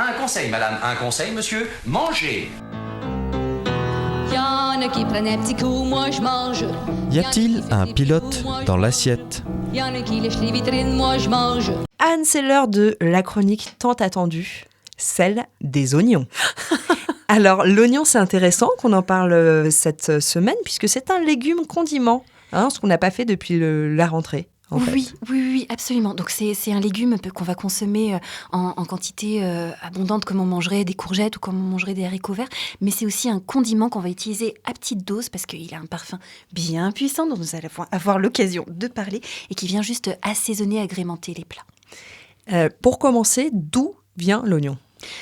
Un conseil, madame, un conseil, monsieur, mangez. Y'en a qui prennent un petit coup, moi je mange. Y a-t-il un pilote dans l'assiette ? Y'en a qui lèchent les vitrines, moi je mange. Anne, c'est l'heure de la chronique tant attendue, celle des oignons. Alors, l'oignon, c'est intéressant qu'on en parle cette semaine, puisque c'est un légume condiment, ce qu'on n'a pas fait depuis la rentrée. Oui, absolument. Donc c'est un légume qu'on va consommer en quantité abondante, comme on mangerait des courgettes ou comme on mangerait des haricots verts. Mais c'est aussi un condiment qu'on va utiliser à petite dose parce qu'il a un parfum bien puissant dont nous allons avoir l'occasion de parler et qui vient juste assaisonner, agrémenter les plats. Pour commencer, d'où vient l'oignon ?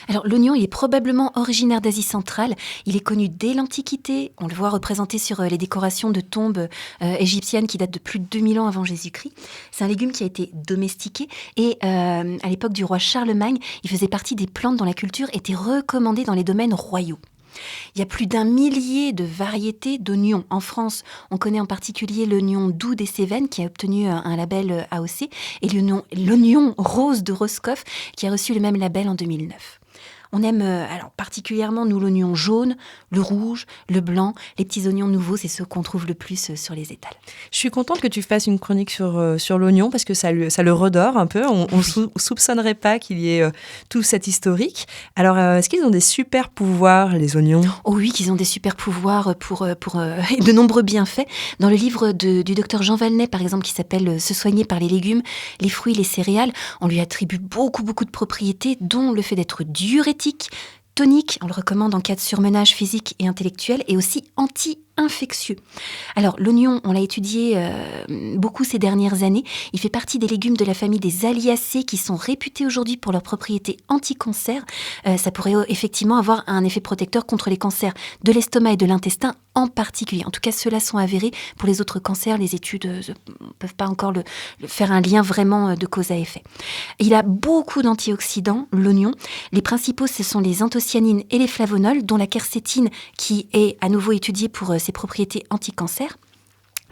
Alors l'oignon, il est probablement originaire d'Asie centrale. Il est connu dès l'Antiquité. On le voit représenté sur les décorations de tombes égyptiennes qui datent de plus de 2000 ans avant Jésus-Christ. C'est un légume qui a été domestiqué et à l'époque du roi Charlemagne, il faisait partie des plantes dont la culture était recommandée dans les domaines royaux. Il y a plus d'1 millier de variétés d'oignons. En France, on connaît en particulier l'oignon doux des Cévennes qui a obtenu un label AOC et l'oignon rose de Roscoff qui a reçu le même label en 2009. On aime alors particulièrement, nous, l'oignon jaune, le rouge, le blanc. Les petits oignons nouveaux, c'est ceux qu'on trouve le plus sur les étals. Je suis contente que tu fasses une chronique sur l'oignon parce que ça le redore un peu. On ne soupçonnerait pas qu'il y ait tout cet historique. Alors, est-ce qu'ils ont des super pouvoirs, les oignons ? Oh oui, qu'ils ont des super pouvoirs pour de nombreux bienfaits. Dans le livre du docteur Jean Valnet, par exemple, qui s'appelle « Se soigner par les légumes, les fruits, les céréales », on lui attribue beaucoup de propriétés, dont le fait d'être diurétique, tonique, on le recommande en cas de surmenage physique et intellectuel, et aussi anti-infectieux. Alors l'oignon, on l'a étudié beaucoup ces dernières années. Il fait partie des légumes de la famille des Aliacées qui sont réputés aujourd'hui pour leurs propriétés anti-cancer. Ça pourrait effectivement avoir un effet protecteur contre les cancers de l'estomac et de l'intestin en particulier. En tout cas, ceux-là sont avérés. Pour les autres cancers, les études ne peuvent pas encore faire un lien vraiment de cause à effet. Il a beaucoup d'antioxydants, l'oignon. Les principaux, ce sont les anthocyanines et les flavonols, dont la quercétine qui est à nouveau étudiée pour ses propriétés anti-cancer.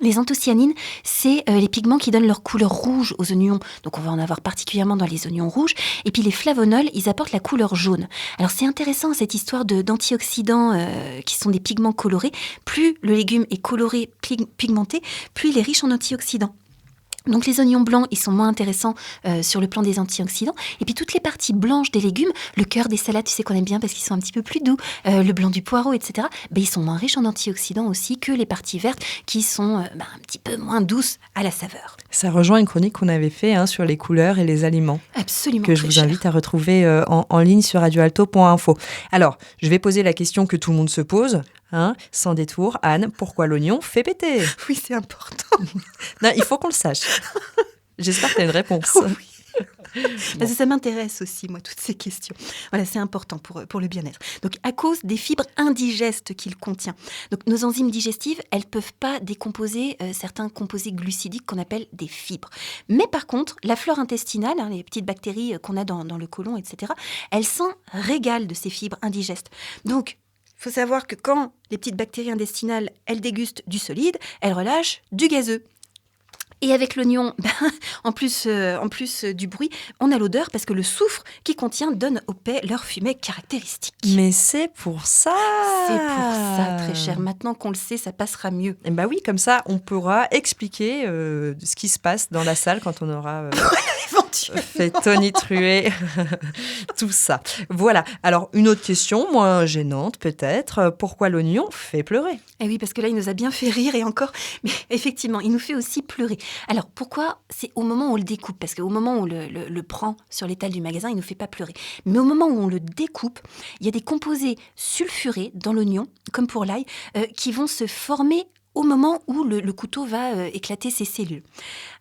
Les anthocyanines, c'est les pigments qui donnent leur couleur rouge aux oignons. Donc on va en avoir particulièrement dans les oignons rouges. Et puis les flavonols, ils apportent la couleur jaune. Alors c'est intéressant cette histoire d'antioxydants qui sont des pigments colorés. Plus le légume est coloré, pigmenté, plus il est riche en antioxydants. Donc les oignons blancs, ils sont moins intéressants sur le plan des antioxydants. Et puis toutes les parties blanches des légumes, le cœur des salades, tu sais qu'on aime bien parce qu'ils sont un petit peu plus doux, le blanc du poireau, etc. Ils sont moins riches en antioxydants aussi que les parties vertes qui sont un petit peu moins douces à la saveur. Ça rejoint une chronique qu'on avait fait sur les couleurs et les aliments. Absolument. Que je vous invite à retrouver en ligne sur radioalto.info. Alors, je vais poser la question que tout le monde se pose. Sans détour, Anne, pourquoi l'oignon fait péter ? Oui, c'est important. Non, il faut qu'on le sache. J'espère que tu as une réponse. Oui. Parce que ça m'intéresse aussi, moi, toutes ces questions. Voilà, c'est important pour le bien-être. Donc, à cause des fibres indigestes qu'il contient. Donc, nos enzymes digestives, elles ne peuvent pas décomposer certains composés glucidiques qu'on appelle des fibres. Mais par contre, la flore intestinale, les petites bactéries qu'on a dans le côlon, etc., elles s'en régalent de ces fibres indigestes. Donc, il faut savoir que quand les petites bactéries intestinales, elles dégustent du solide, elles relâchent du gazeux. Et avec l'oignon, en plus du bruit, on a l'odeur parce que le soufre qu'il contient donne au paix leur fumée caractéristique. Mais c'est pour ça. C'est pour ça, très cher. Maintenant qu'on le sait, ça passera mieux. Et oui, comme ça, on pourra expliquer ce qui se passe dans la salle quand on aura fait tonitruer tout ça. Voilà. Alors, une autre question, moins gênante peut-être. Pourquoi l'oignon fait pleurer ? Eh oui, parce que là, il nous a bien fait rire et encore, mais effectivement, il nous fait aussi pleurer. Alors, pourquoi ? C'est au moment où on le découpe, parce qu'au moment où on le prend sur l'étal du magasin, il ne nous fait pas pleurer. Mais au moment où on le découpe, il y a des composés sulfurés dans l'oignon, comme pour l'ail, qui vont se former au moment où le couteau va éclater ses cellules.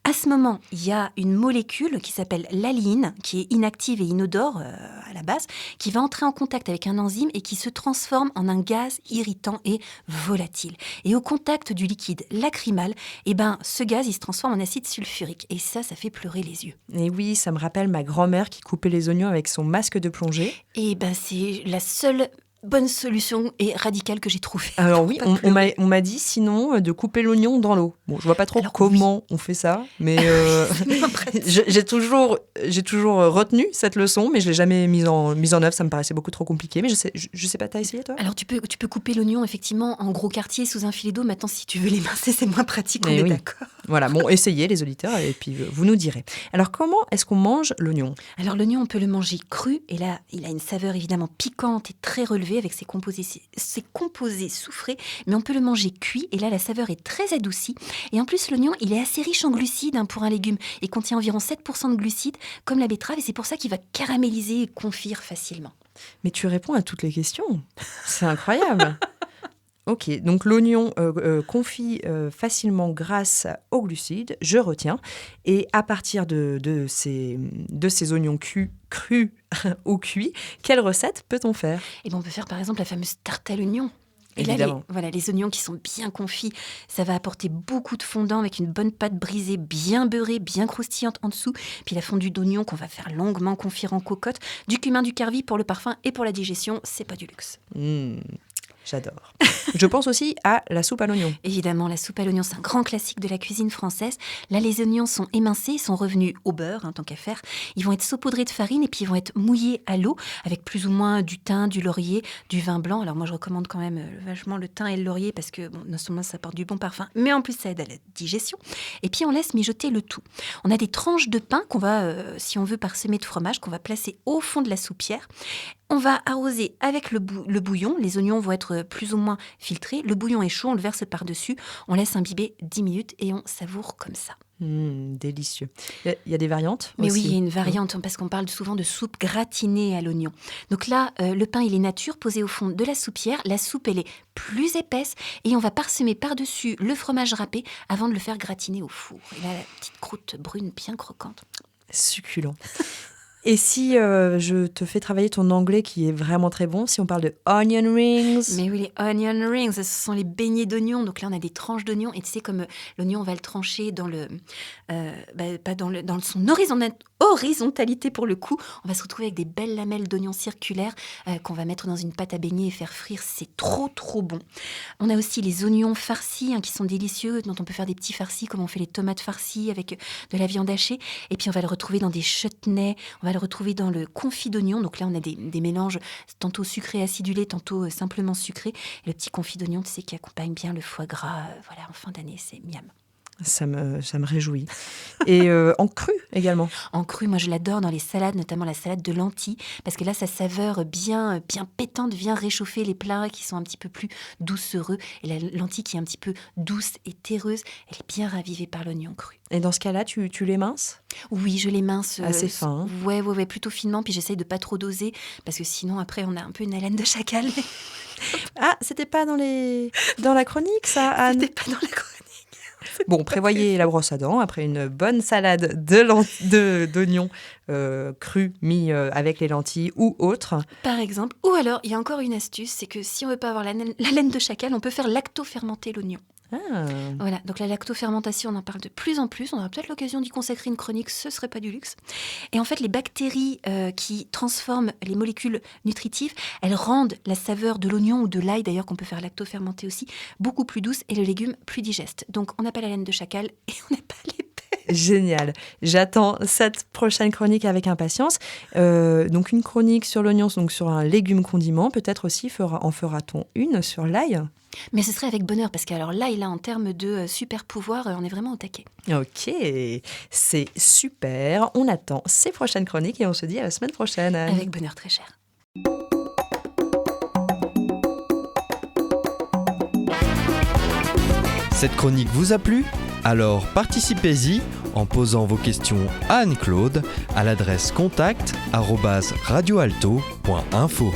À ce moment, il y a une molécule qui s'appelle l'aline, qui est inactive et inodore à la base, qui va entrer en contact avec un enzyme et qui se transforme en un gaz irritant et volatile. Et au contact du liquide lacrymal, ce gaz, il se transforme en acide sulfurique. Et ça fait pleurer les yeux. Et oui, ça me rappelle ma grand-mère qui coupait les oignons avec son masque de plongée. Et c'est la seule bonne solution et radicale que j'ai trouvée. Alors oui, Pas pleurer. on m'a dit sinon de couper l'oignon dans l'eau. Bon, je vois pas trop Alors, comment on fait ça, mais C'est moins pratique. j'ai toujours retenu cette leçon, mais je l'ai jamais mise en œuvre. Ça me paraissait beaucoup trop compliqué. Mais je sais pas, t'as essayé toi? Alors tu peux couper l'oignon effectivement en gros quartiers sous un filet d'eau. Maintenant, si tu veux l'émincer, c'est moins pratique, on Eh est oui. d'accord. Voilà, bon, essayez les auditeurs et puis vous nous direz. Alors comment est-ce qu'on mange l'oignon? Alors l'oignon, on peut le manger cru et là, il a une saveur évidemment piquante et très relevée avec ses composés soufrés, mais on peut le manger cuit et là, la saveur est très adoucie. Et en plus, l'oignon, il est assez riche en glucides pour un légume. Il contient environ 7% de glucides, comme la betterave, et c'est pour ça qu'il va caraméliser et confire facilement. Mais tu réponds à toutes les questions. C'est incroyable. Ok, donc l'oignon confit facilement grâce aux glucides, je retiens. Et à partir de ces oignons crus ou cuits, quelle recette peut-on faire? Et bien, on peut faire par exemple la fameuse tarte à l'oignon. Et Évidemment. là, les oignons qui sont bien confits, ça va apporter beaucoup de fondant avec une bonne pâte brisée, bien beurrée, bien croustillante en dessous. Puis la fondue d'oignon qu'on va faire longuement confire en cocotte. Du cumin, du carvi pour le parfum et pour la digestion, c'est pas du luxe. J'adore. Je pense aussi à la soupe à l'oignon. Évidemment, la soupe à l'oignon, c'est un grand classique de la cuisine française. Là, les oignons sont émincés, ils sont revenus au beurre, tant qu'à faire. Ils vont être saupoudrés de farine et puis ils vont être mouillés à l'eau avec plus ou moins du thym, du laurier, du vin blanc. Alors moi, je recommande quand même vachement le thym et le laurier parce que non seulement ça apporte du bon parfum, mais en plus ça aide à la digestion. Et puis on laisse mijoter le tout. On a des tranches de pain qu'on va, si on veut, parsemer de fromage, qu'on va placer au fond de la soupière. On va arroser avec le bouillon. Les oignons vont être plus ou moins filtrés. Le bouillon est chaud, on le verse par-dessus. On laisse imbiber 10 minutes et on savoure comme ça. Délicieux. Il y a des variantes Mais aussi. oui, il y a une variante parce qu'on parle souvent de soupe gratinée à l'oignon. Donc là, le pain, il est nature, posé au fond de la soupière. La soupe, elle est plus épaisse et on va parsemer par-dessus le fromage râpé avant de le faire gratiner au four. Et là, la petite croûte brune bien croquante. Succulent. Et si je te fais travailler ton anglais qui est vraiment très bon, si on parle de onion rings? Mais oui, les onion rings, ce sont les beignets d'oignons. Donc là, on a des tranches d'oignons. Et tu sais, comme l'oignon, on va le trancher dans son horizontalité pour le coup. On va se retrouver avec des belles lamelles d'oignons circulaires qu'on va mettre dans une pâte à beignet et faire frire. C'est trop, trop bon. On a aussi les oignons farcis qui sont délicieux, dont on peut faire des petits farcis, comme on fait les tomates farcies avec de la viande hachée. Et puis, on va le retrouver dans des chutneys. On va le retrouver dans le confit d'oignon. Donc là, on a des mélanges tantôt sucrés acidulés, tantôt simplement sucrés. Et le petit confit d'oignon, tu sais, qui accompagne bien le foie gras. En fin d'année, c'est miam. Ça me réjouit. Et en cru également. En cru, moi je l'adore dans les salades, notamment la salade de lentilles, parce que là sa saveur bien pétante vient réchauffer les plats qui sont un petit peu plus doucereux. Et la lentille qui est un petit peu douce et terreuse, elle est bien ravivée par l'oignon cru. Et dans ce cas-là, tu l'éminces? Oui, je l'émince. Assez fin. Ouais, plutôt finement, puis j'essaye de pas trop doser, parce que sinon après on a un peu une haleine de chacal. Ah, c'était pas dans la chronique ça, Anne? C'était pas dans la chronique. Bon, prévoyez la brosse à dents après une bonne salade d'oignons crus mis avec les lentilles ou autres. Par exemple. Ou alors, il y a encore une astuce, c'est que si on veut pas avoir la laine de chacal, on peut faire lacto-fermenter l'oignon. Ah. Voilà, donc la lactofermentation, on en parle de plus en plus. On aura peut-être l'occasion d'y consacrer une chronique, ce serait pas du luxe. Et en fait, les bactéries qui transforment les molécules nutritives, elles rendent la saveur de l'oignon ou de l'ail, d'ailleurs qu'on peut faire lactofermenter aussi, beaucoup plus douce et le légume plus digeste. Donc on n'a pas la laine de chacal et on n'a pas les Génial. J'attends cette prochaine chronique avec impatience. Donc une chronique sur l'oignon, donc sur un légume condiment. Peut-être aussi en fera-t-on une sur l'ail? Mais ce serait avec bonheur, parce que alors l'ail, là, en termes de super pouvoir, on est vraiment au taquet. Ok, c'est super. On attend ces prochaines chroniques et on se dit à la semaine prochaine. Avec bonheur très cher. Cette chronique vous a plu? Alors participez-y en posant vos questions à Anne-Claude à l'adresse contact@radioalto.info.